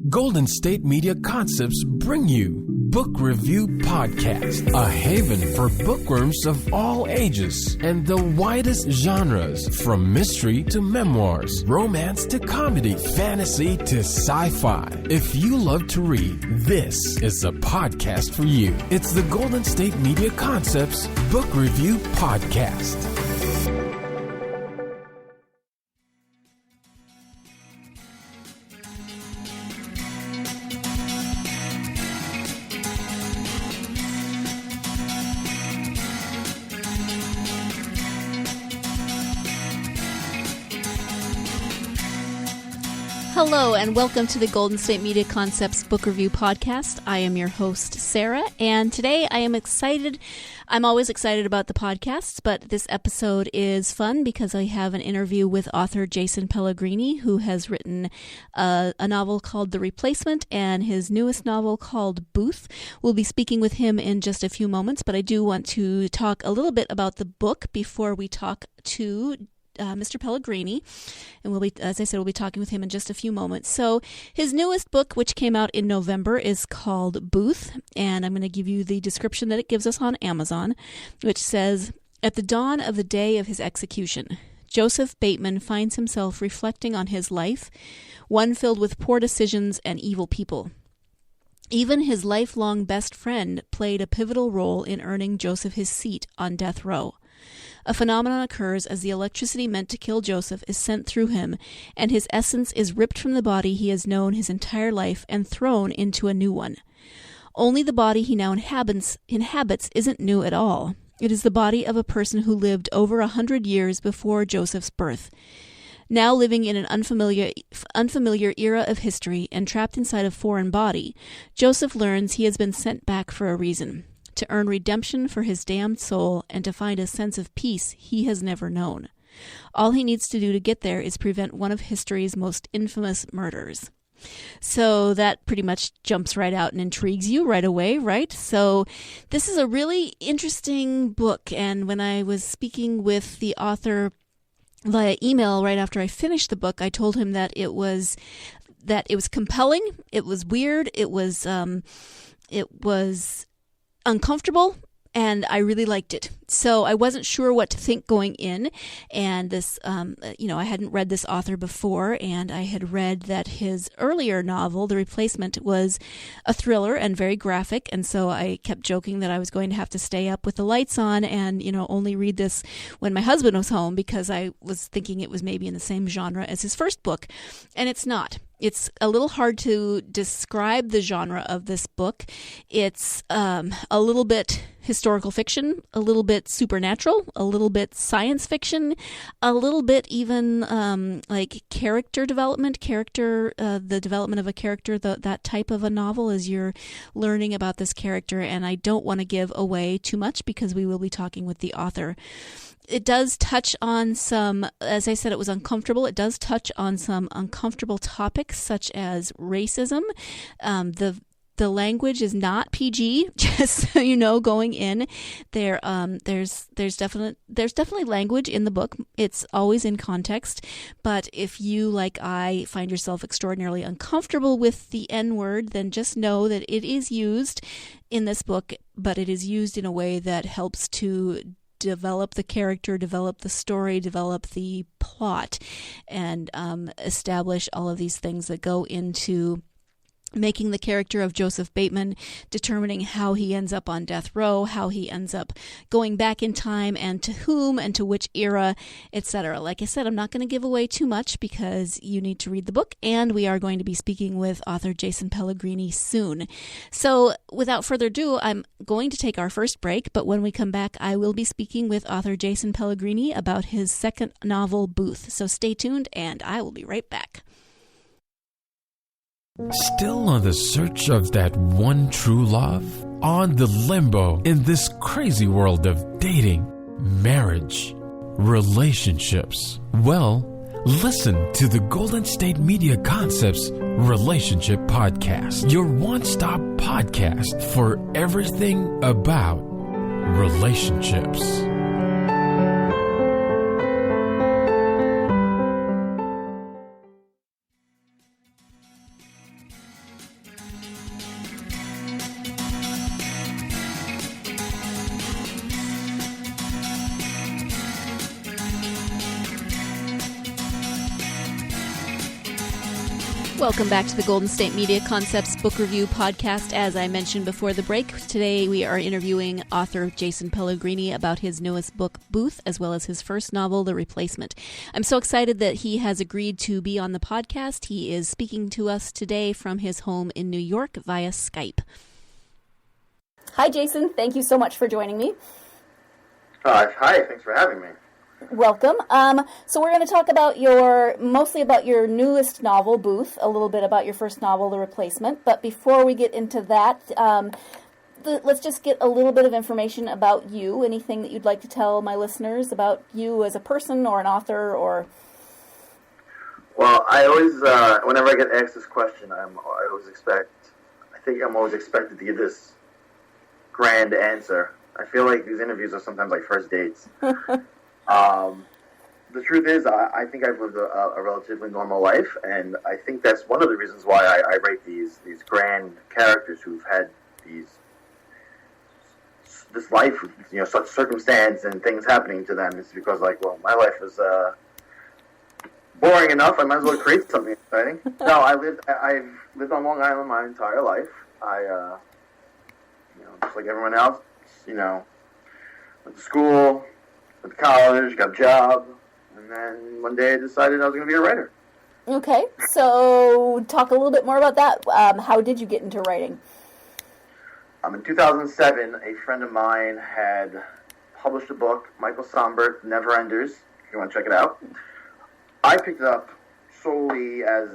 Golden State Media Concepts bring you Book Review Podcast, a haven for bookworms of all ages and the widest genres, from mystery to memoirs, romance to comedy, fantasy to sci-fi. If you love to read, this is a podcast for you. It's the Golden State Media Concepts Book Review Podcast. Hello and welcome to the Golden State Media Concepts Book Review Podcast. I am your host, Sarah, and today I am excited. I'm always excited about the podcasts, but this episode is fun because I have an interview with author Jason Pellegrini, who has written a novel called The Replacement and his newest novel called Booth. We'll be speaking with him in just a few moments, but I do want to talk a little bit about the book before we talk to Mr. Pellegrini, and we'll be, as I said, we'll be talking with him in just a few moments. So his newest book, which came out in November, is called Booth, and I'm going to give you the description that it gives us on Amazon, which says, "At the dawn of the day of his execution, Joseph Bateman finds himself reflecting on his life, one filled with poor decisions and evil people. Even his lifelong best friend played a pivotal role in earning Joseph his seat on death row. A phenomenon occurs as the electricity meant to kill Joseph is sent through him, and his essence is ripped from the body he has known his entire life and thrown into a new one. Only the body he now inhabits isn't new at all. It is the body of a person who lived over 100 years before Joseph's birth. Now living in an unfamiliar era of history and trapped inside a foreign body, Joseph learns he has been sent back for a reason. To earn redemption for his damned soul and to find a sense of peace he has never known. All he needs to do to get there is prevent one of history's most infamous murders." So that pretty much jumps right out and intrigues you right away, right? So this is a really interesting book, and when I was speaking with the author via email right after I finished the book, I told him that it was compelling, it was weird, it was uncomfortable, and I really liked it. So I wasn't sure what to think going in, and this, I hadn't read this author before, and I had read that his earlier novel, The Replacement, was a thriller and very graphic, and so I kept joking that I was going to have to stay up with the lights on and, only read this when my husband was home, because I was thinking it was maybe in the same genre as his first book, and it's not. It's a little hard to describe the genre of this book. It's a little bit historical fiction, a little bit supernatural, a little bit science fiction, a little bit even like character development, the development of a character, that type of a novel as you're learning about this character. And I don't want to give away too much because we will be talking with the author. It does touch on some, as I said, it was uncomfortable. It does touch on some uncomfortable topics such as racism. The language is not PG, just so you know going in. There's definitely language in the book. It's always in context, but if you, like I, find yourself extraordinarily uncomfortable with the N-word, then just know that it is used in this book, but it is used in a way that helps to develop the character, develop the story, develop the plot, and establish all of these things that go into making the character of Joseph Bateman, determining how he ends up on death row, how he ends up going back in time, and to whom, and to which era, etc. Like I said, I'm not going to give away too much because you need to read the book, and we are going to be speaking with author Jason Pellegrini soon. So without further ado, I'm going to take our first break, but when we come back, I will be speaking with author Jason Pellegrini about his second novel, Booth. So stay tuned, and I will be right back. Still on the search of that one true love? On the limbo in this crazy world of dating, marriage, relationships? Well, listen to the Golden State Media Concepts Relationship Podcast, your one-stop podcast for everything about relationships. Welcome back to the Golden State Media Concepts Book Review Podcast. As I mentioned before the break, today we are interviewing author Jason Pellegrini about his newest book, Booth, as well as his first novel, The Replacement. I'm so excited that he has agreed to be on the podcast. He is speaking to us today from his home in New York via Skype. Hi, Jason. Thank you so much for joining me. Hi, thanks for having me. Welcome. So we're going to talk about mostly about your newest novel, Booth, a little bit about your first novel, The Replacement. But before we get into that, let's just get a little bit of information about you. Anything that you'd like to tell my listeners about you as a person or an author or... Well, I always, whenever I get asked this question, I think I'm always expected to give this grand answer. I feel like these interviews are sometimes like first dates. The truth is, I think I've lived a relatively normal life, and I think that's one of the reasons why I write these grand characters who've had this life, such circumstance and things happening to them. It's because, my life is boring enough. I might as well create something exciting. No, I've lived on Long Island my entire life. I, just like everyone else, went to school. Went to college, got a job, and then one day I decided I was going to be a writer. Okay, so talk a little bit more about that. How did you get into writing? In 2007, a friend of mine had published a book, Michael Sombert's Never Enders, if you want to check it out. I picked it up solely as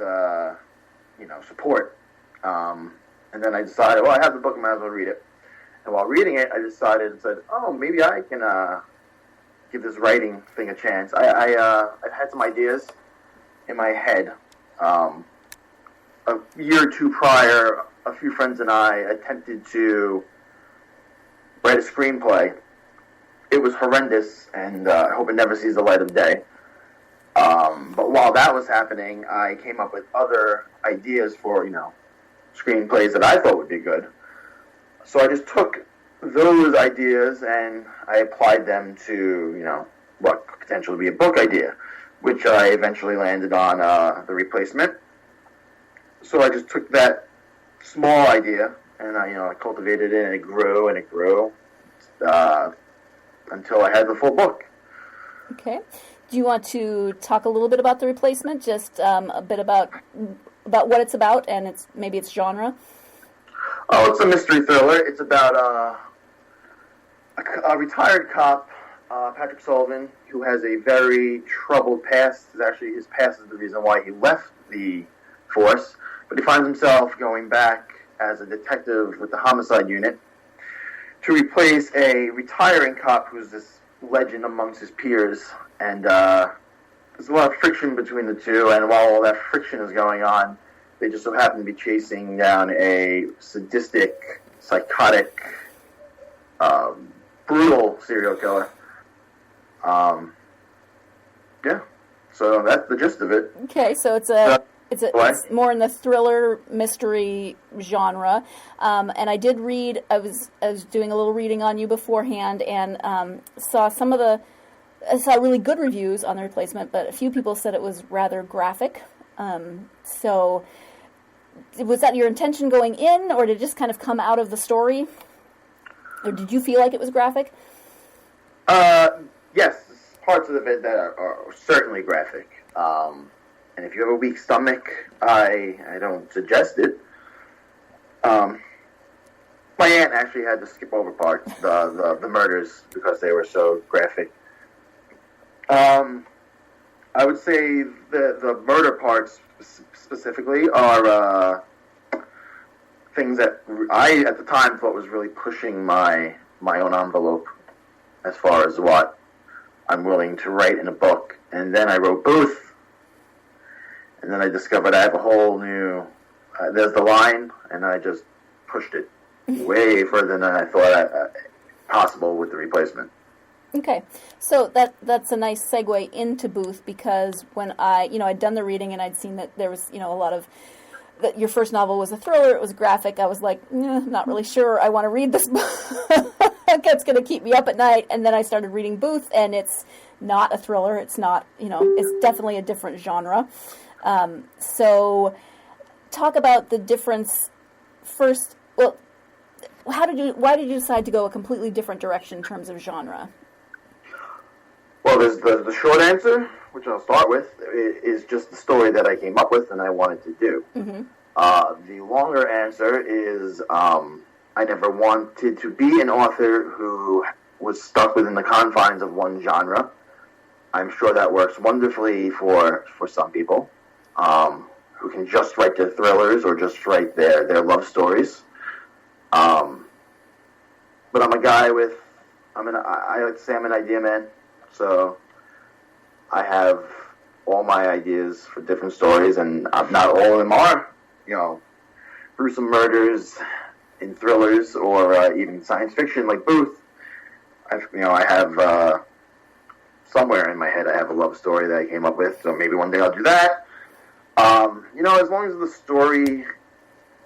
support, and then I decided, I have the book, I might as well read it. And while reading it, I said, maybe I can give this writing thing a chance. I've had some ideas in my head. A year or two prior, a few friends and I attempted to write a screenplay. It was horrendous, and I hope it never sees the light of day. But while that was happening, I came up with other ideas for, screenplays that I thought would be good. So I just took those ideas and I applied them to, what could potentially be a book idea, which I eventually landed on The Replacement. So I just took that small idea and I cultivated it, and it grew until I had the full book. Okay. Do you want to talk a little bit about The Replacement? Just a bit about what it's about and its genre? Oh, it's a mystery thriller. It's about a retired cop, Patrick Sullivan, who has a very troubled past. Actually, his past is the reason why he left the force. But he finds himself going back as a detective with the homicide unit to replace a retiring cop who's this legend amongst his peers. And there's a lot of friction between the two. And while all that friction is going on, they just so happen to be chasing down a sadistic, psychotic, brutal serial killer. So that's the gist of it. Okay, so it's more in the thriller mystery genre. And I did read. I was doing a little reading on you beforehand, and saw really good reviews on The Replacement, but a few people said it was rather graphic. So was that your intention going in, or did it just kind of come out of the story? Or did you feel like it was graphic? Yes, parts of it that are certainly graphic. And if you have a weak stomach, I don't suggest it. My aunt actually had to skip over parts, the murders, because they were so graphic. I would say the murder parts specifically are things that I, at the time, thought was really pushing my own envelope as far as what I'm willing to write in a book. And then I wrote Booth, and then I discovered I have a whole new... there's the line, and I just pushed it way further than I thought possible with The Replacement. Okay, so that's a nice segue into Booth, because when I'd done the reading and I'd seen that there was, a lot of, that your first novel was a thriller, it was graphic, I was like, not really sure I want to read this book. It's going to keep me up at night. And then I started reading Booth, and it's not a thriller, it's not, it's definitely a different genre. So talk about the difference first. Well, why did you decide to go a completely different direction in terms of genre? Well, there's the short answer, which I'll start with, is just the story that I came up with and I wanted to do. Mm-hmm. The longer answer is I never wanted to be an author who was stuck within the confines of one genre. I'm sure that works wonderfully for some people who can just write their thrillers or just write their love stories. But I'm a guy I like to say I'm an idea man. So I have all my ideas for different stories, and not all of them are, gruesome murders in thrillers or even science fiction like Booth. I have somewhere in my head I have a love story that I came up with, so maybe one day I'll do that. As long as the story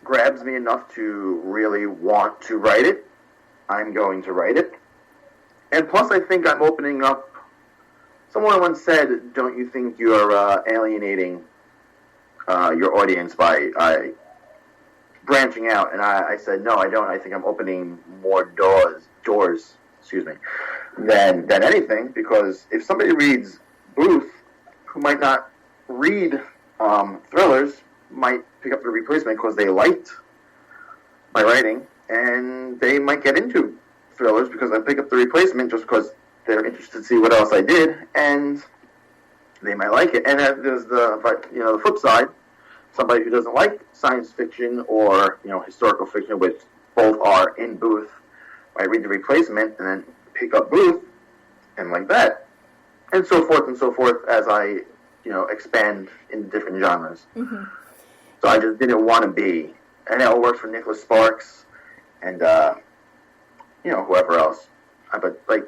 grabs me enough to really want to write it, I'm going to write it. And plus, I think I'm opening up. Someone once said, "Don't you think you're alienating your audience by branching out?" And I said, "No, I don't. I think I'm opening more doors, than anything. Because if somebody reads Booth, who might not read thrillers, might pick up The Replacement because they liked my writing, and they might get into thrillers because I pick up The Replacement just because they're interested to see what else I did, and they might like it." And there's the flip side. Somebody who doesn't like science fiction or historical fiction, which both are in Booth, might read The Replacement and then pick up Booth and like that, and so forth as I expand in different genres. Mm-hmm. So I just didn't want to be, and it all works for Nicholas Sparks and whoever else. But like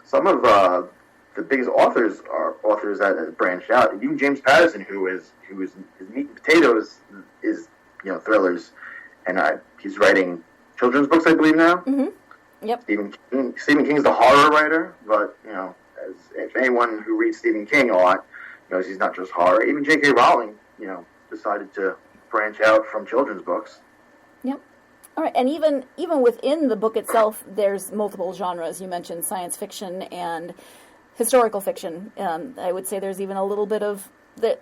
some of the biggest authors are authors that have branched out. Even James Patterson, who is his meat and potatoes is thrillers, and he's writing children's books, I believe now. Mm-hmm. Yep. Stephen King's the horror writer, but if anyone who reads Stephen King a lot knows he's not just horror. Even J.K. Rowling, decided to branch out from children's books. Yep. All right, and even within the book itself, there's multiple genres. You mentioned science fiction and historical fiction. I would say there's even a little bit of the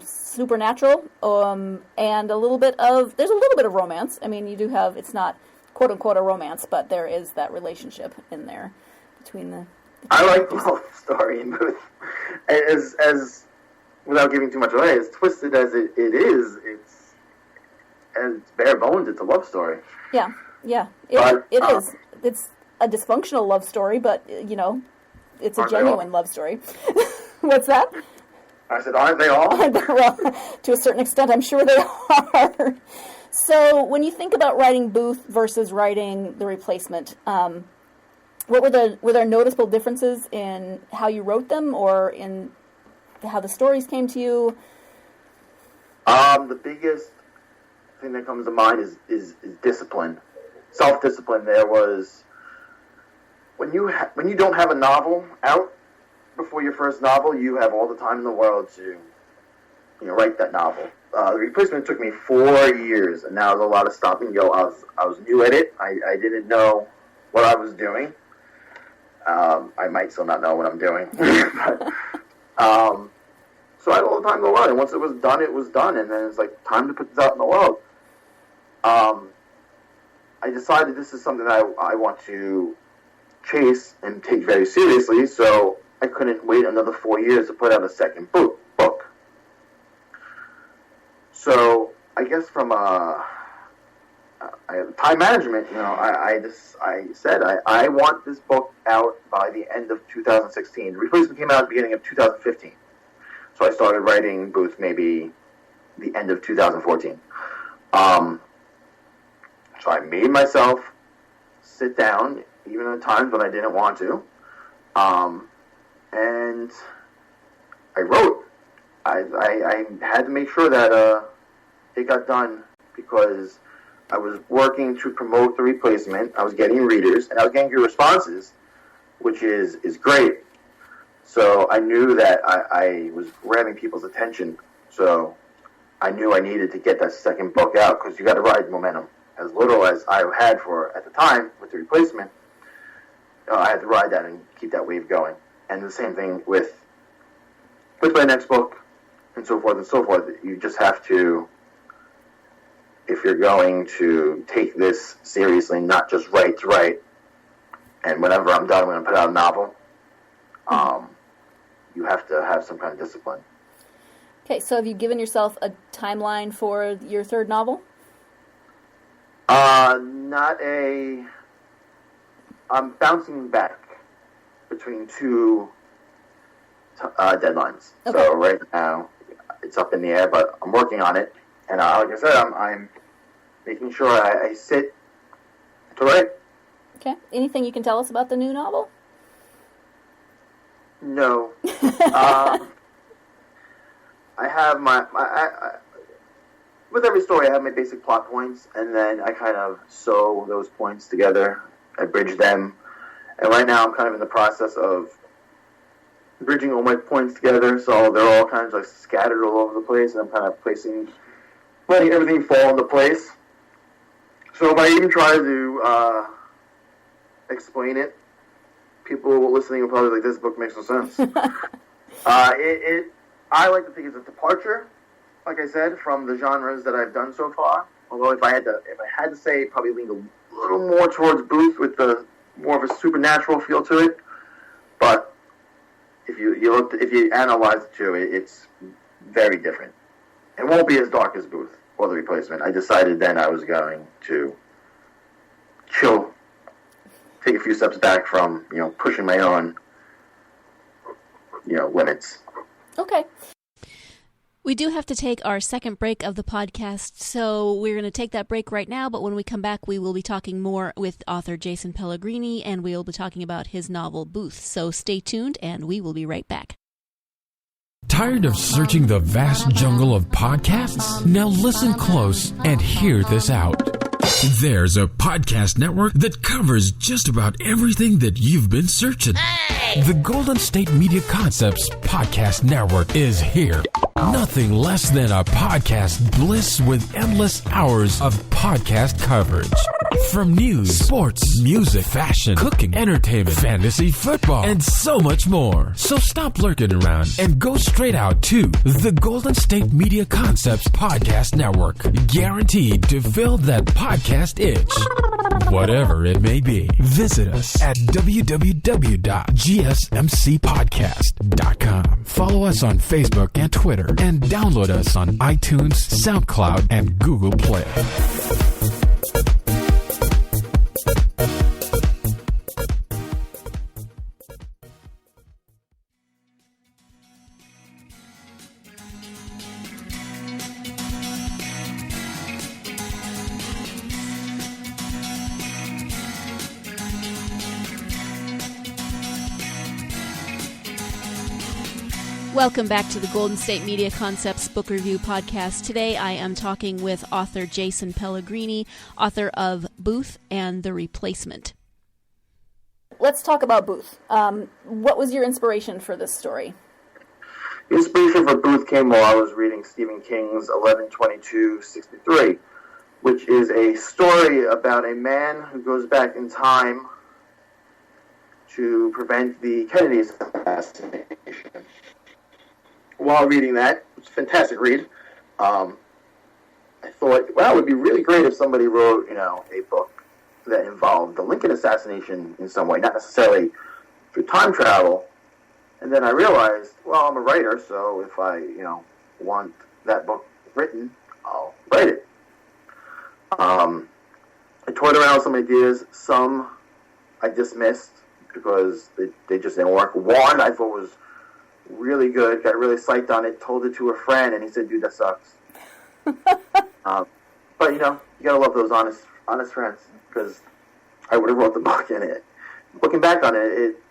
supernatural, and a little bit of romance. I mean, you do have, it's not quote unquote a romance, but there is that relationship in there between the. I like the whole story in Booth. As without giving too much away, as twisted as it is, it's bare bones. It's a love story. Yeah. It is. It's a dysfunctional love story, but it's a genuine love story. What's that? I said, aren't they all? Well, to a certain extent, I'm sure they are. So, when you think about writing Booth versus writing The Replacement, were there noticeable differences in how you wrote them, or in how the stories came to you? The biggest thing that comes to mind is discipline, self-discipline. There was when you don't have a novel out before your first novel, you have all the time in the world to write that novel. The Replacement took me 4 years, and now there's a lot of stop and go. I was new at it. I didn't know what I was doing. I might still not know what I'm doing. But, so I had all the time in the world, and once it was done, and then it's like, time to put this out in the world. I decided this is something that I want to chase and take very seriously, so I couldn't wait another 4 years to put out a second book. So I guess from time management, I said I want this book out by the end of 2016. The Replacement came out at the beginning of 2015. So I started writing Booth maybe the end of 2014. So I made myself sit down, even at times when I didn't want to, and I wrote. I had to make sure that it got done, because I was working to promote The Replacement. I was getting readers, and I was getting good responses, which is great. So I knew that I was grabbing people's attention. So I knew I needed to get that second book out because you got to ride momentum. As little as I had for at the time with The Replacement, I had to ride that and keep that wave going. And the same thing with my next book, and so forth and so forth. You just have to, if you're going to take this seriously, not just write to write, and whenever I'm done, I'm going to put out a novel, you have to have some kind of discipline. Okay, so have you given yourself a timeline for your third novel? I'm bouncing back between two deadlines. Okay. So right now, it's up in the air, but I'm working on it. And like I said, I'm making sure I sit to write. Okay. Anything you can tell us about the new novel? No. I have with every story, I have my basic plot points, and then I kind of sew those points together. I bridge them. And right now, I'm kind of in the process of bridging all my points together, so they're all kind of like scattered all over the place, and I'm kind of letting everything fall into place. So if I even try to explain it, people listening will probably be like, this book makes no sense. I like to think it's a departure, like I said, from the genres that I've done so far. Although if I had to say, probably lean a little more towards Booth with the more of a supernatural feel to it. But if you analyze the two, it's very different. It won't be as dark as Booth or The Replacement. I decided then I was going to chill, take a few steps back from pushing my own limits. Okay. We do have to take our second break of the podcast, so we're going to take that break right now, but when we come back, we will be talking more with author Jason Pellegrini, and we'll be talking about his novel, Booth. So stay tuned, and we will be right back. Tired of searching the vast jungle of podcasts? Now listen close and hear this out. There's a podcast network that covers just about everything that you've been searching. Hey! The Golden State Media Concepts Podcast Network is here. Nothing less than a podcast bliss with endless hours of podcast coverage. From news, sports, music, fashion, cooking, entertainment, fantasy, football, and so much more. So stop lurking around and go straight out to the Golden State Media Concepts Podcast Network. Guaranteed to fill that podcast itch. Whatever it may be. Visit us at www.gsmcpodcast.com. Follow us on Facebook and Twitter, and download us on iTunes, SoundCloud, and Google Play. Welcome back to the Golden State Media Concepts Book Review Podcast. Today I am talking with author Jason Pellegrini, author of Booth and The Replacement. Let's talk about Booth. What was your inspiration for this story? The inspiration for Booth came while I was reading Stephen King's 11/22/63, which is a story about a man who goes back in time to prevent the Kennedy assassination. While reading that, it's a fantastic read. I thought, well, it would be really great if somebody wrote, a book that involved the Lincoln assassination in some way, not necessarily through time travel. And then I realized, well, I'm a writer, so if I, want that book written, I'll write it. I toyed around with some ideas. Some I dismissed because they just didn't work. One I thought was really good, got really psyched on it, told it to a friend, and he said, dude, that sucks. But, you gotta love those honest friends, because I would have wrote the book in it. Looking back on it, it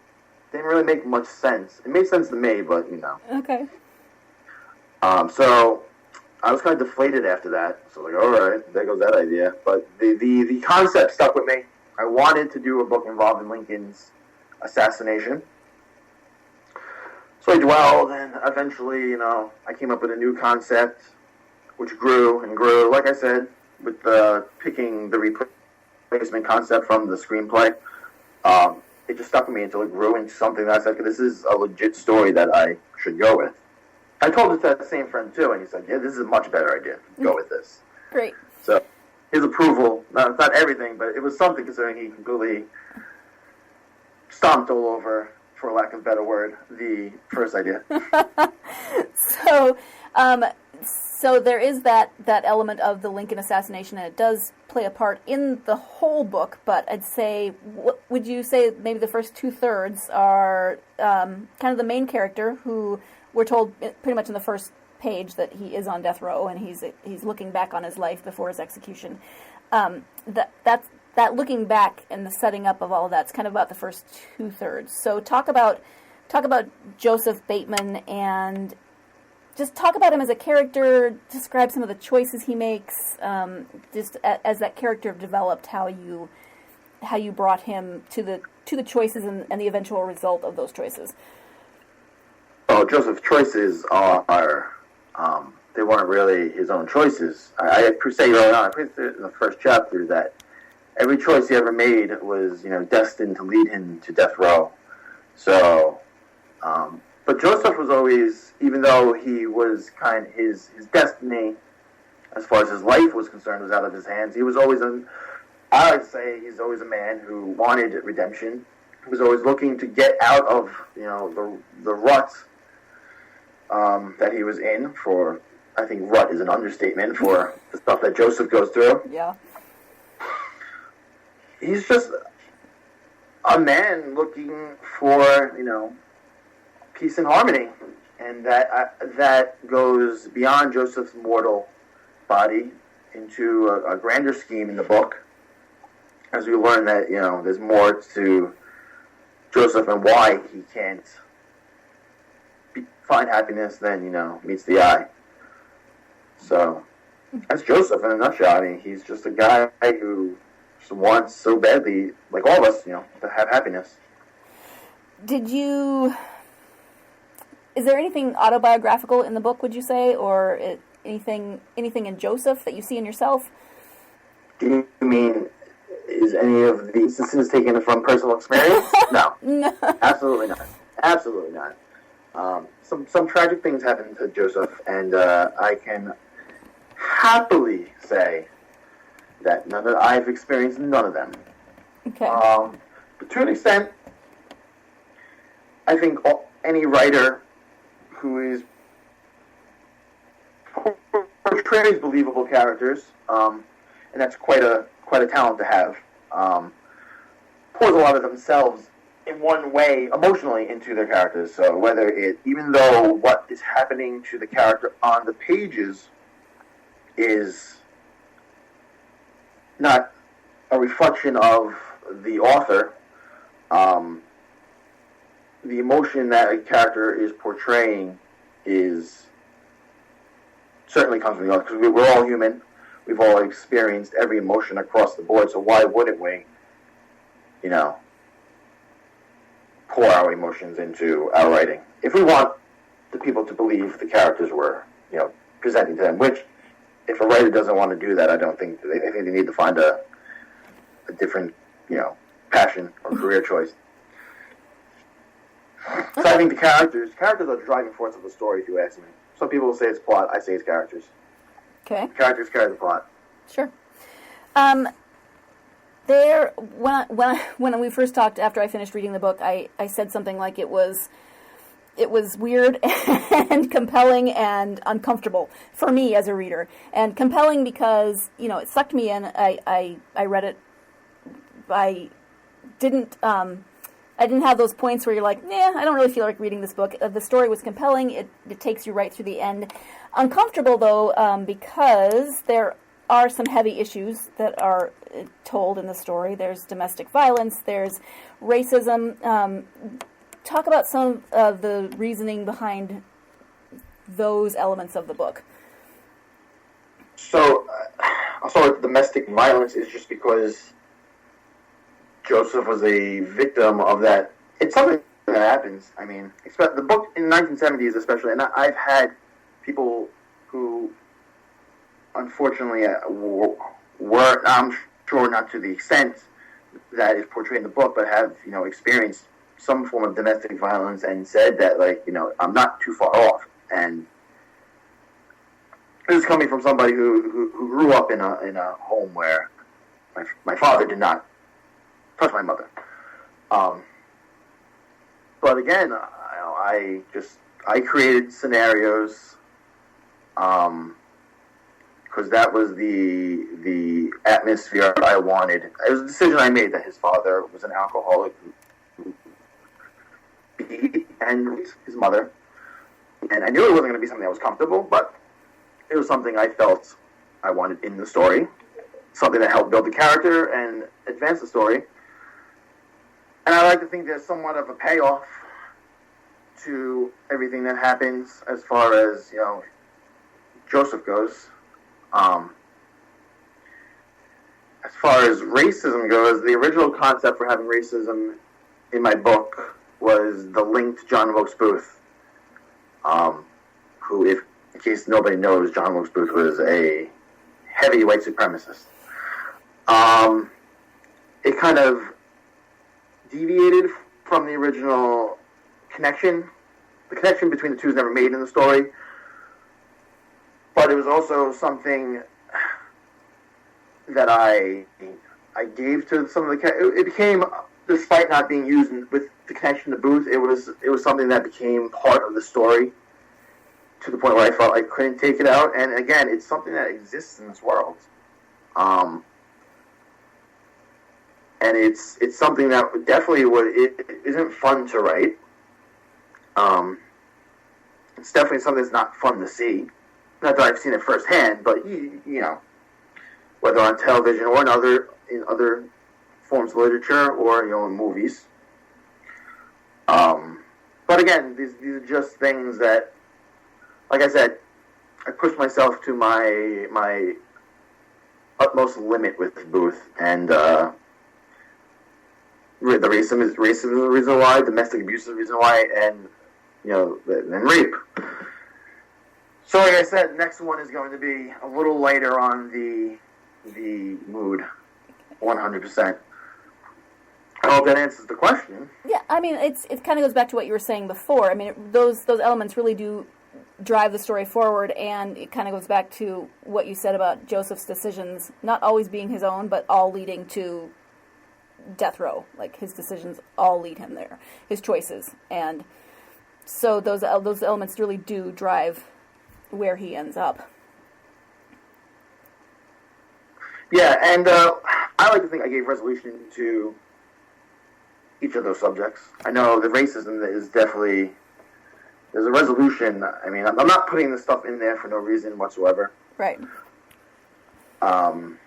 didn't really make much sense. It made sense to me, but, Okay. So I was kind of deflated after that. So all right, there goes that idea. But the concept stuck with me. I wanted to do a book involving Lincoln's assassination. So I dwelled, and eventually, I came up with a new concept, which grew and grew. Like I said, with picking the replacement concept from the screenplay, it just stuck with me until it grew into something that I said, this is a legit story that I should go with. I told it to that same friend too, and he said, yeah, this is a much better idea. Go with this. Great. So his approval, not everything, but it was something considering he completely stomped all over, for lack of a better word, the first idea. So there is that element of the Lincoln assassination, and it does play a part in the whole book, but I'd say, would you say maybe the first 2/3 are kind of the main character, who we're told pretty much in the first page that he is on death row, and he's looking back on his life before his execution. That looking back and the setting up of all of that's kind of about the first 2/3. So talk about Joseph Bateman, and just talk about him as a character. Describe some of the choices he makes, just as that character developed. How you brought him to the choices and the eventual result of those choices. Oh, Joseph's choices are they weren't really his own choices. I say early on, I put it in the first chapter that every choice he ever made was, destined to lead him to death row. So, but Joseph was always, even though he was his destiny, as far as his life was concerned, was out of his hands. He was always I like to say he's always a man who wanted redemption. He was always looking to get out of, the rut that he was in. For, I think rut is an understatement for the stuff that Joseph goes through. Yeah. He's just a man looking for, peace and harmony, and that goes beyond Joseph's mortal body into a grander scheme in the book, as we learn that there's more to Joseph and why he can't find happiness than meets the eye. So that's Joseph in a nutshell. I mean, he's just a guy who wants so badly, like all of us, to have happiness. Is there anything autobiographical in the book, would you say, or anything in Joseph that you see in yourself? Do you mean, is any of the instances taken from personal experience? No. No. Absolutely not. Absolutely not. Some tragic things happened to Joseph, and I can happily say that I've experienced none of them. Okay. But to an extent, I think any writer who portrays believable characters, and that's quite a talent to have, pours a lot of themselves in one way emotionally into their characters. So even though what is happening to the character on the pages is not a reflection of the author, the emotion that a character is portraying certainly comes from the author, because we're all human. We've all experienced every emotion across the board, so why wouldn't we, pour our emotions into our writing? If we want the people to believe the characters were, presenting to them, which, if a writer doesn't want to do that, I think they need to find a different, passion or career choice. So I think the characters are the driving force of the story, if you ask me. Some people will say it's plot, I say it's characters. Okay. Characters carry the plot. Sure. When we first talked after I finished reading the book, I said something like it was weird and compelling and uncomfortable for me as a reader. And compelling because, it sucked me in. I read it. I didn't have those points where you're like, I don't really feel like reading this book. The story was compelling. It takes you right through the end. Uncomfortable, though, because there are some heavy issues that are told in the story. There's domestic violence. There's racism. Talk about some of the reasoning behind those elements of the book. So, I'll start with domestic violence is just because Joseph was a victim of that. It's something that happens. I mean, the book in the 1970s especially, and I've had people who unfortunately, were, I'm sure not to the extent that is portrayed in the book, but have, experienced some form of domestic violence and said that, like, I'm not too far off. And this is coming from somebody who grew up in a home where my father did not touch my mother. But again, I created scenarios, because that was the atmosphere I wanted. It was a decision I made that his father was an alcoholic who beat and raped his mother. And I knew it wasn't going to be something that was comfortable, but it was something I felt I wanted in the story. Something that helped build the character and advance the story. And I like to think there's somewhat of a payoff to everything that happens as far as, Joseph goes. As far as racism goes, the original concept for having racism in my book was the link to John Wilkes Booth, who, if in case nobody knows, John Wilkes Booth was a heavy white supremacist. It kind of deviated from the original connection. The connection between the two is never made in the story, but it was also something that I gave to some of the. It became, despite not being used with the connection to Booth, it was something that became part of the story to the point where I felt I couldn't take it out. And again, it's something that exists in this world, and it's something that definitely it isn't fun to write. It's definitely something that's not fun to see. Not that I've seen it firsthand, but whether on television or in other forms of literature or in movies. But again, these are just things that, like I said, I pushed myself to my utmost limit with Booth, and the racism is the reason why, domestic abuse is the reason why, and and rape. So, like I said, next one is going to be a little lighter on the mood, 100%. I hope that answers the question. Yeah, I mean, it kind of goes back to what you were saying before. I mean, those elements really do drive the story forward, and it kind of goes back to what you said about Joseph's decisions not always being his own, but all leading to death row. Like, his decisions all lead him there, his choices, and so those elements really do drive where he ends up. Yeah, and I like to think I gave resolution to each of those subjects. I know the racism is definitely, there's a resolution. I mean, I'm not putting this stuff in there for no reason whatsoever. Right. And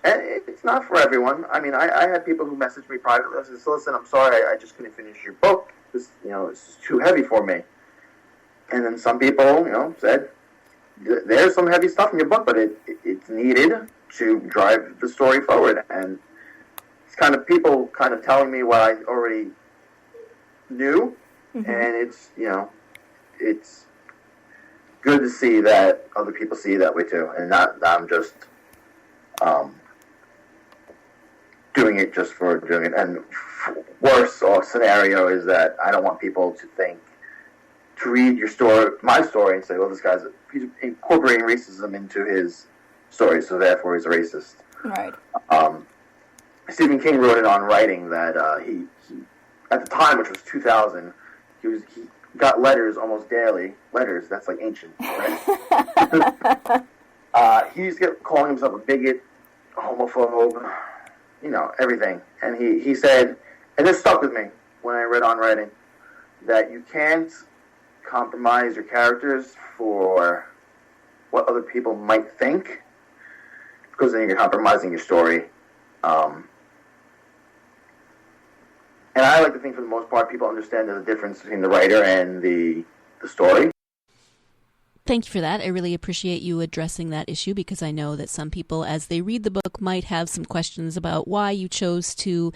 it's not for everyone. I mean, I had people who messaged me privately. I said, listen, I'm sorry, I just couldn't finish your book. This, it's too heavy for me. And then some people, said, there's some heavy stuff in your book, but it's needed to drive the story forward. And it's kind of people kind of telling me what I already knew. Mm-hmm. And it's good to see that other people see it that way too. And not that I'm just doing it just for doing it. And worse scenario is that I don't want people to read your story, my story, and say, well, he's incorporating racism into his story, so therefore he's a racist. Right. Stephen King wrote it on writing that he at the time, which was 2000, he got letters almost daily. Letters, that's like ancient, right? He's calling himself a bigot, homophobe, everything. And he said, and this stuck with me when I read on writing, that you can't compromise your characters for what other people might think, because then you're compromising your story. And I like to think, for the most part, people understand the difference between the writer and the story. Thank you for that. I really appreciate you addressing that issue, because I know that some people, as they read the book, might have some questions about why you chose to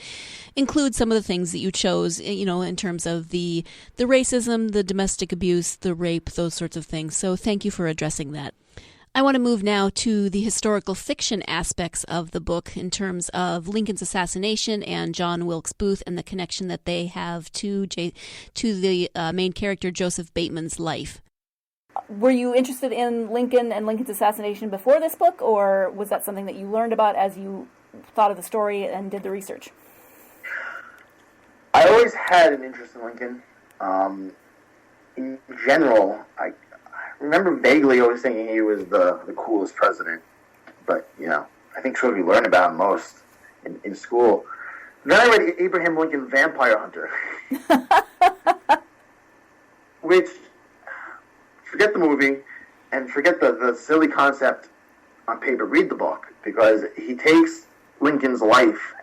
include some of the things that you chose, in terms of the racism, the domestic abuse, the rape, those sorts of things. So thank you for addressing that. I want to move now to the historical fiction aspects of the book in terms of Lincoln's assassination and John Wilkes Booth and the connection that they have to the main character Joseph Bateman's life. Were you interested in Lincoln and Lincoln's assassination before this book, or was that something that you learned about as you thought of the story and did the research? I always had an interest in Lincoln. In general, I remember vaguely always thinking he was the coolest president. But, I think sort of we learned about him most in school. Then I read Abraham Lincoln Vampire Hunter. Which, forget the movie and forget the silly concept on paper. Read the book, because he takes Lincoln's life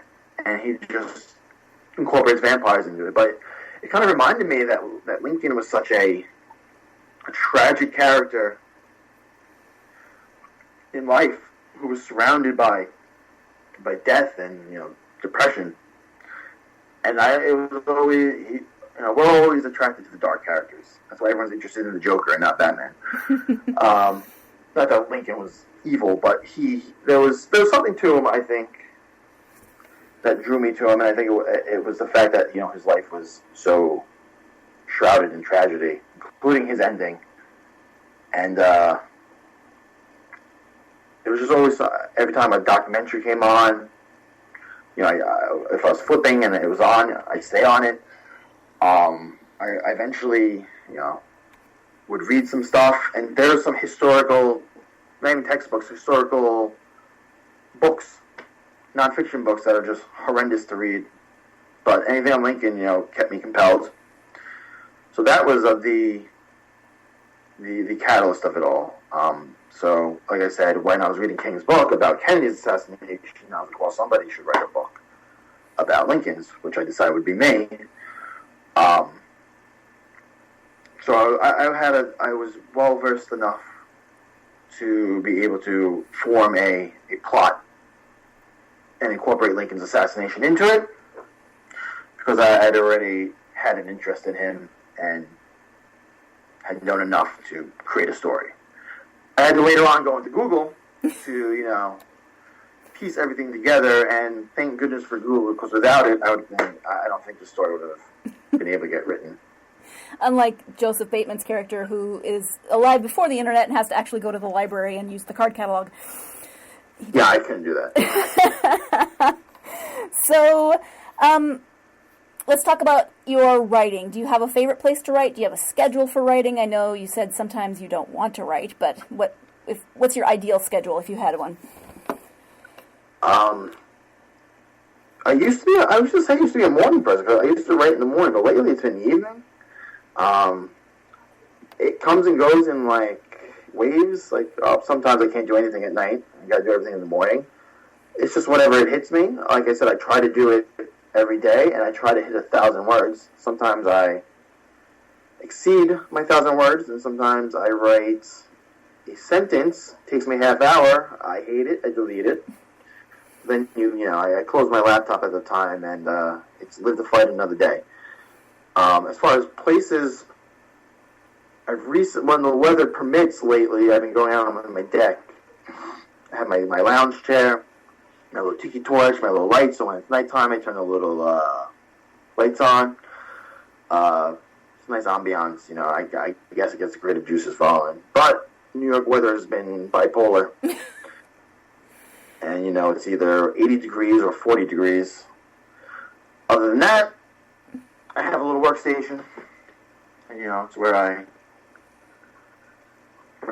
and he just incorporates vampires into it. But it kind of reminded me that Lincoln was such a tragic character in life who was surrounded by death and depression. And we're always attracted to the dark characters. That's why everyone's interested in the Joker and not Batman. Not that Lincoln was evil, but there was something to him, I think, that drew me to him, and I think it was the fact that his life was so shrouded in tragedy, including his ending. And it was just always, every time a documentary came on, if I was flipping and it was on, I'd stay on it. I eventually, would read some stuff, and there's some historical, not even textbooks, historical books, nonfiction books that are just horrendous to read. But anything on Lincoln, kept me compelled. So that was the catalyst of it all. So, like I said, when I was reading King's book about Kennedy's assassination, I was like, well, somebody should write a book about Lincoln's, which I decided would be me. So I was well versed enough to be able to form a plot and incorporate Lincoln's assassination into it, because I had already had an interest in him and had known enough to create a story. I had to later on go into Google to, piece everything together, and thank goodness for Google, because without it, I don't think the story would have been able to get written. Unlike Joseph Bateman's character, who is alive before the internet and has to actually go to the library and use the card catalog. Yeah, I couldn't do that. So, let's talk about your writing. Do you have a favorite place to write? Do you have a schedule for writing? I know you said sometimes you don't want to write, but what's your ideal schedule if you had one? I used to be a morning person. I used to write in the morning, but lately it's been the evening. It comes and goes in waves. Sometimes I can't do anything at night. I got to do everything in the morning. It's just whatever it hits me. Like I said, I try to do it every day, and I try to hit 1,000 words. Sometimes I exceed my 1,000 words, and sometimes I write a sentence. It takes me half hour. I hate it. I delete it. Then I close my laptop at the time, and it's live to fight another day. As far as places, when the weather permits lately, I've been going out on my deck. I have my lounge chair, my little tiki torch, my little lights. So when it's nighttime, I turn the little lights on. It's a nice ambiance. I guess it gets the creative juices flowing. But New York weather has been bipolar. And, it's either 80 degrees or 40 degrees. Other than that, I have a little workstation. And, it's where I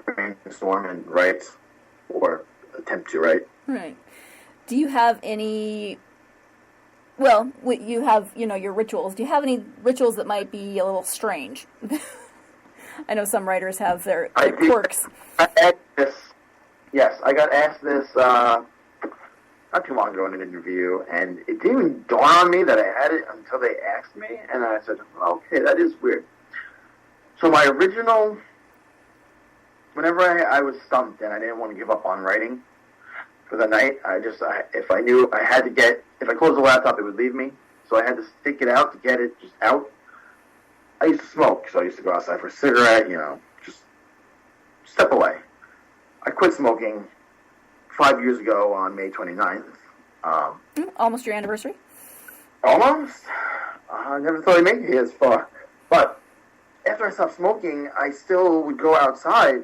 brainstorm and write, or attempt to write. Right. Do you have any... Well, you have, your rituals. Do you have any rituals that might be a little strange? I know some writers have their quirks. Yes, I got asked this not too long ago in an interview, and it didn't even dawn on me that I had it until they asked me, and I said, okay, that is weird. So my original, whenever I was stumped and I didn't want to give up on writing for the night, if I knew I had to if I closed the laptop, it would leave me, so I had to stick it out to get it just out. I used to smoke, so I used to go outside for a cigarette, just step away. I quit smoking 5 years ago on May 29th. Almost your anniversary? Almost. I never thought I'd make it as far. But after I stopped smoking, I still would go outside.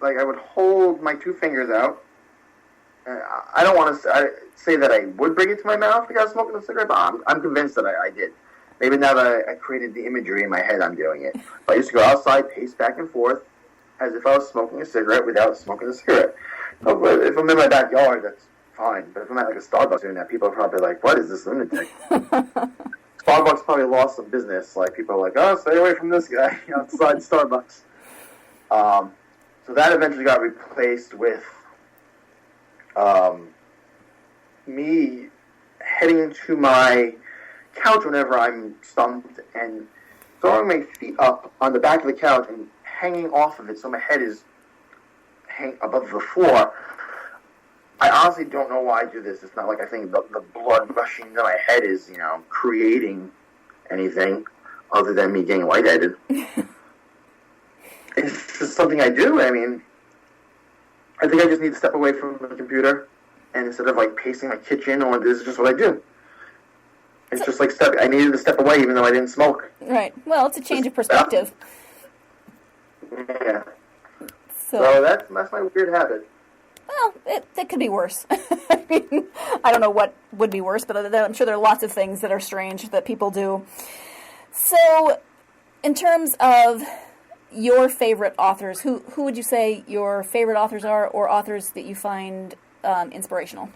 Like, I would hold my two fingers out. I don't want to say that I would bring it to my mouth if I was smoking a cigarette, but I'm convinced that I did. Maybe now that I created the imagery in my head, I'm doing it. But I used to go outside, pace back and forth, as if I was smoking a cigarette without smoking a cigarette. If I'm in my backyard, that's fine. But if I'm at like a Starbucks doing that, people are probably like, what is this lunatic? Starbucks probably lost some business. Like, people are like, oh, stay away from this guy outside Starbucks. So that eventually got replaced with me heading to my couch whenever I'm stumped and throwing my feet up on the back of the couch and hanging off of it so my head is above the floor. I honestly don't know why I do this. It's not like I think the blood rushing to my head is, creating anything other than me getting lightheaded. It's just something I do. I mean, I think I just need to step away from the computer, and instead of like pacing my kitchen, or this is just what I do. It's just like I needed to step away even though I didn't smoke. Right. Well, it's a change of perspective. Yeah. So that's my weird habit. Well, it could be worse. I mean, I don't know what would be worse, but I'm sure there are lots of things that are strange that people do. So, in terms of your favorite authors, who would you say your favorite authors are, or authors that you find inspirational?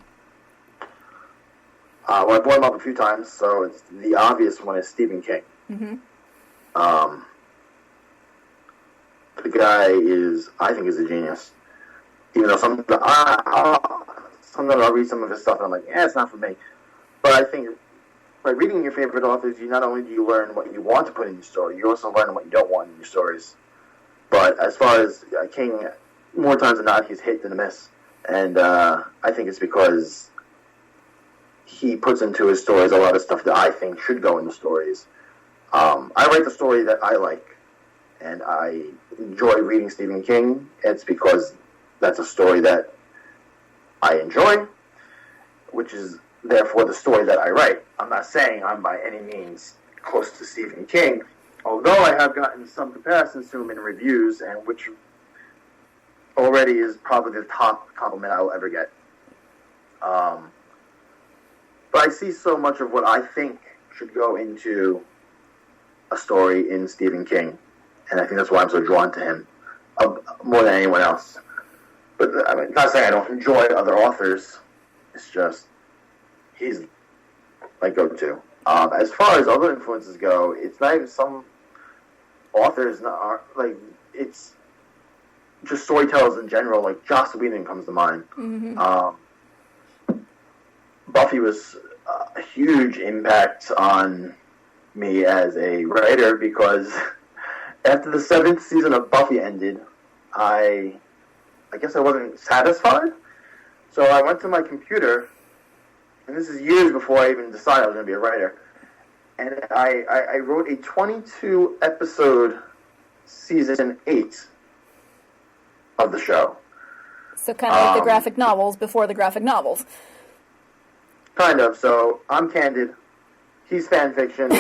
Well, I brought him up a few times, so it's the obvious one is Stephen King. Mm-hmm. The guy I think is a genius. Even though sometimes I'll read some of his stuff and I'm like, it's not for me. But I think by reading your favorite authors, you not only do you learn what you want to put in your story, you also learn what you don't want in your stories. But as far as King, more times than not, he's hit than a miss. And I think it's because he puts into his stories a lot of stuff that I think should go in the stories. I write the story that I like, and I enjoy reading Stephen King. It's because that's a story that I enjoy, which is therefore the story that I write. I'm not saying I'm by any means close to Stephen King, although I have gotten some comparisons to him in reviews, and which already is probably the top compliment I will ever get. But I see so much of what I think should go into a story in Stephen King, and I think that's why I'm so drawn to him more than anyone else. But I mean, not saying I don't enjoy other authors. It's just he's my go-to. As far as other influences go, it's not even some authors. It's just storytellers in general. Like Joss Whedon comes to mind. Mm-hmm. Buffy was a huge impact on me as a writer because after the 7th season of Buffy ended, I guess I wasn't satisfied. So I went to my computer, and this is years before I even decided I was going to be a writer, and I wrote a 22-episode season 8 of the show. So kind of like the graphic novels before the graphic novels. Kind of. So I'm candid. He's fan fiction.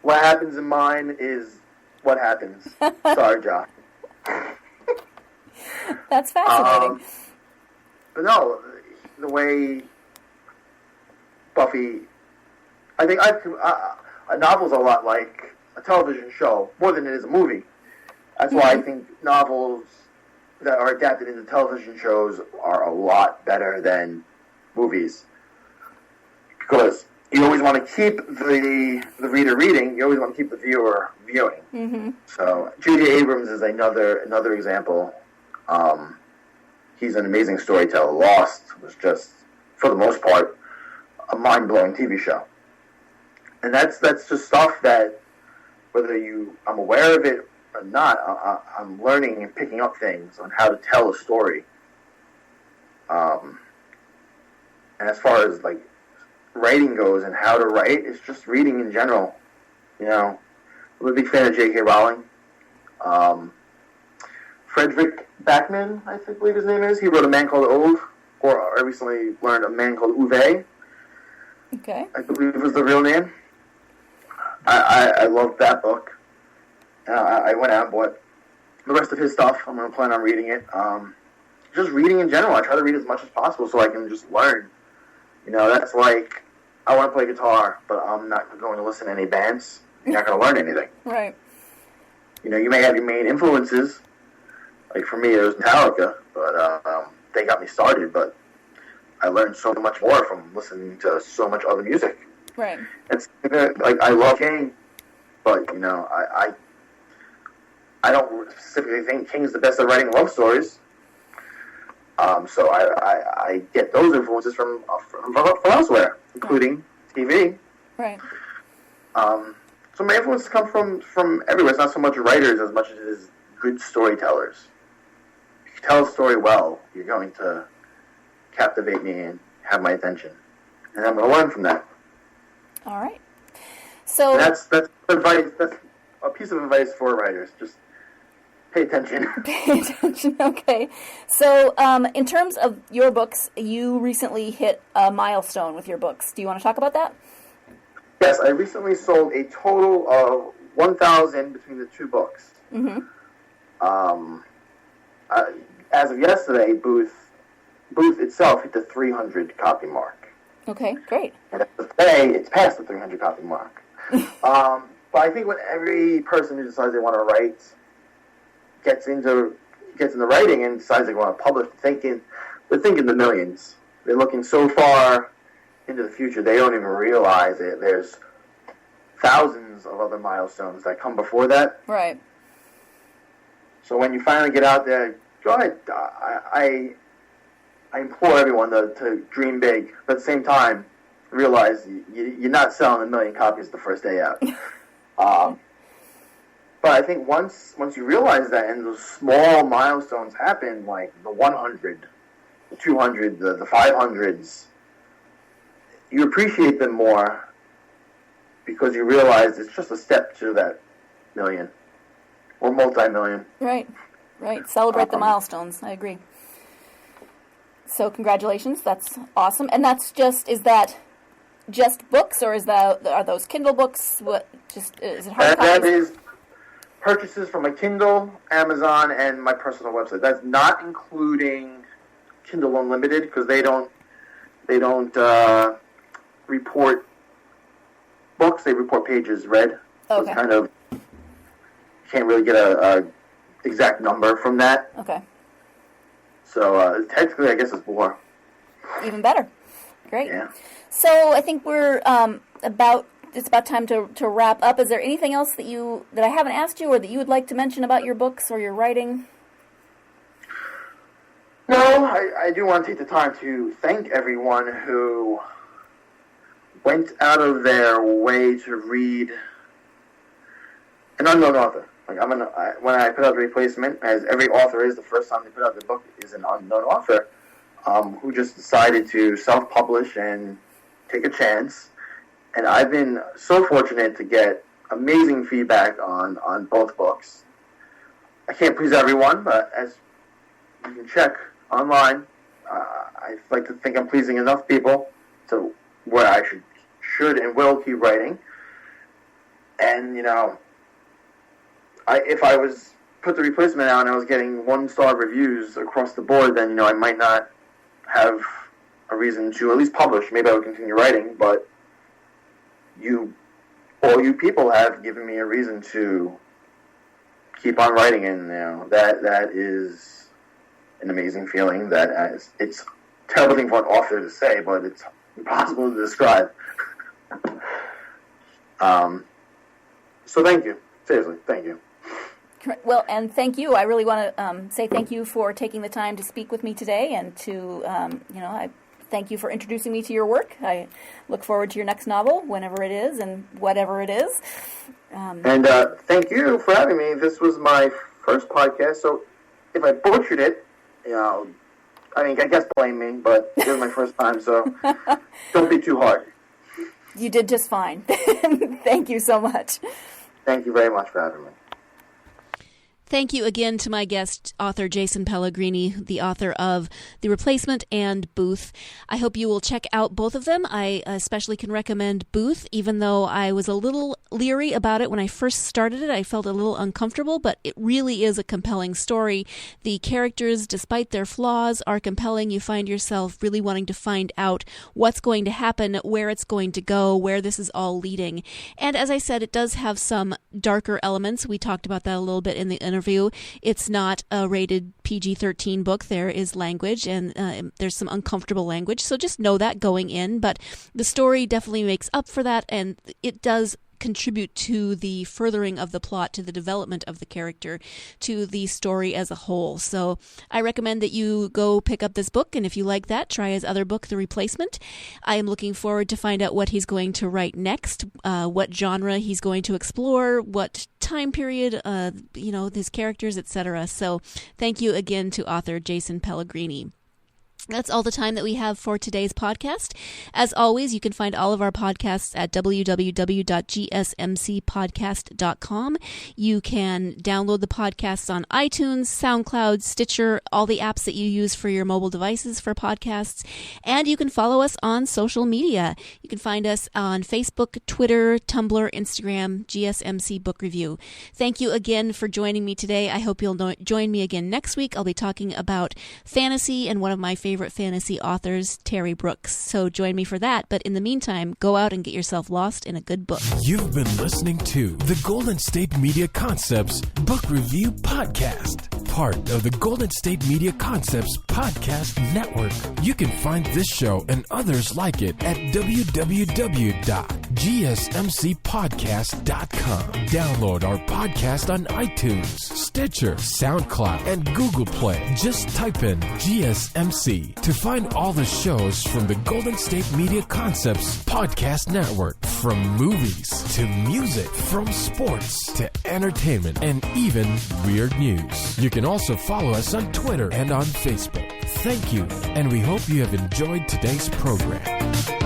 What happens in mine is what happens. Sorry, Josh. That's fascinating. But no, the way Buffy, I think a novel's a lot like a television show, more than it is a movie. That's why I think novels that are adapted into television shows are a lot better than movies. Because you always want to keep the reader reading, you always want to keep the viewer viewing. Mm-hmm. So J.J. Abrams is another example. He's an amazing storyteller. Lost was just, for the most part, a mind-blowing TV show. And that's just stuff that, whether I'm aware of it or not, I'm learning and picking up things on how to tell a story. And as far as like writing goes and how to write, it's just reading in general. I'm a big fan of J.K. Rowling. Frederick Bateman, I believe his name is. He wrote A Man Called Ove, or I recently learned A Man Called Uwe. Okay. I believe was the real name. I loved that book. I went out and bought the rest of his stuff. I'm going to plan on reading it. Just reading in general. I try to read as much as possible so I can just learn. You know, that's like, I want to play guitar, but I'm not going to listen to any bands. You're not going to learn anything. Right. You know, you may have your main influences. Like for me, it was Metallica, but they got me started. But I learned so much more from listening to so much other music. Right. It's like I love King, but you know, I don't specifically think King's the best at writing love stories. So I get those influences from elsewhere, including TV. Right. So my influences come from everywhere. It's not so much writers as much as it is good storytellers. If you tell a story well, you're going to captivate me and have my attention, and I'm going to learn from that. All right. So and that's advice. That's a piece of advice for writers. Just pay attention. Pay attention. Okay. So in terms of your books, you recently hit a milestone with your books. Do you want to talk about that? Yes, I recently sold a total of 1,000 between the two books. Mm-hmm. As of yesterday, Booth itself hit the 300 copy mark. Okay, great. And today, it's past the 300 copy mark. But I think when every person who decides they want to write gets into writing and decides they want to publish, they're thinking the millions. They're looking so far into the future, they don't even realize it. There's thousands of other milestones that come before that. Right. So when you finally get out there, go ahead. I implore everyone to dream big, but at the same time, realize you're not selling 1 million copies the first day out. But I think once you realize that, and those small milestones happen, like the 100, the 200, the 500s, you appreciate them more because you realize it's just a step to that million or multi-million. Right. Celebrate the milestones. I agree. So congratulations. That's awesome. And is that just books, or are those Kindle books? What? Is it hard copies? That is purchases from my Kindle, Amazon, and my personal website. That's not including Kindle Unlimited because they don't report books. They report pages read. So Okay. it's kind of can't really get a exact number from that. Okay. So technically, I guess it's more. Even better. Great. Yeah. So I think we're it's about time to wrap up. Is there anything else that I haven't asked you, or that you would like to mention about your books or your writing? No, I do want to take the time to thank everyone who went out of their way to read an unknown author. Like when I put out the replacement, as every author is, the first time they put out their book is an unknown author who just decided to self-publish and take a chance. And I've been so fortunate to get amazing feedback on both books. I can't please everyone, but as you can check online, I like to think I'm pleasing enough people to where I should and will keep writing. And, you know, if I was put the replacement out and I was getting 1-star reviews across the board, then, you know, I might not have a reason to at least publish. Maybe I would continue writing, but all you people have given me a reason to keep on writing, and, you know, that is an amazing feeling. It's a terrible thing for an author to say, but it's impossible to describe. So thank you. Seriously, thank you. Well, and thank you. I really want to say thank you for taking the time to speak with me today, and to, I thank you for introducing me to your work. I look forward to your next novel, whenever it is and whatever it is. And thank you for having me. This was my first podcast, so if I butchered it, you know, I mean, I guess blame me, but it was my first time, so don't be too hard. You did just fine. Thank you so much. Thank you very much for having me. Thank you again to my guest, author Jason Pellegrini, the author of The Replacement and Booth. I hope you will check out both of them. I especially can recommend Booth, even though I was a little leery about it when I first started it. I felt a little uncomfortable, but it really is a compelling story. The characters, despite their flaws, are compelling. You find yourself really wanting to find out what's going to happen, where it's going to go, where this is all leading. And as I said, it does have some darker elements. We talked about that a little bit in the interview. It's not a rated PG-13 book. There is language, and there's some uncomfortable language. So just know that going in. But the story definitely makes up for that, and it does contribute to the furthering of the plot, to the development of the character, to the story as a whole. So I recommend that you go pick up this book, and if you like that, try his other book, The Replacement. I am looking forward to find out what he's going to write next, what genre he's going to explore, what time period, his characters, etc. So thank you again to author Jason Pellegrini. That's all the time that we have for today's podcast. As always, you can find all of our podcasts at www.gsmcpodcast.com. You can download the podcasts on iTunes, SoundCloud, Stitcher, all the apps that you use for your mobile devices for podcasts. And you can follow us on social media. You can find us on Facebook, Twitter, Tumblr, Instagram, GSMC Book Review. Thank you again for joining me today. I hope you'll join me again next week. I'll be talking about fantasy and one of my favorite fantasy authors, Terry Brooks. So join me for that. But in the meantime, go out and get yourself lost in a good book. You've been listening to the Golden State Media Concepts Book Review Podcast, part of the Golden State Media Concepts Podcast Network. You can find this show and others like it at www.gsmcpodcast.com. Download our podcast on iTunes, Stitcher, SoundCloud, and Google Play. Just type in GSMC to find all the shows from the Golden State Media Concepts Podcast Network. From movies to music, from sports to entertainment, and even weird news. You can also follow us on Twitter and on Facebook. Thank you, and we hope you have enjoyed today's program.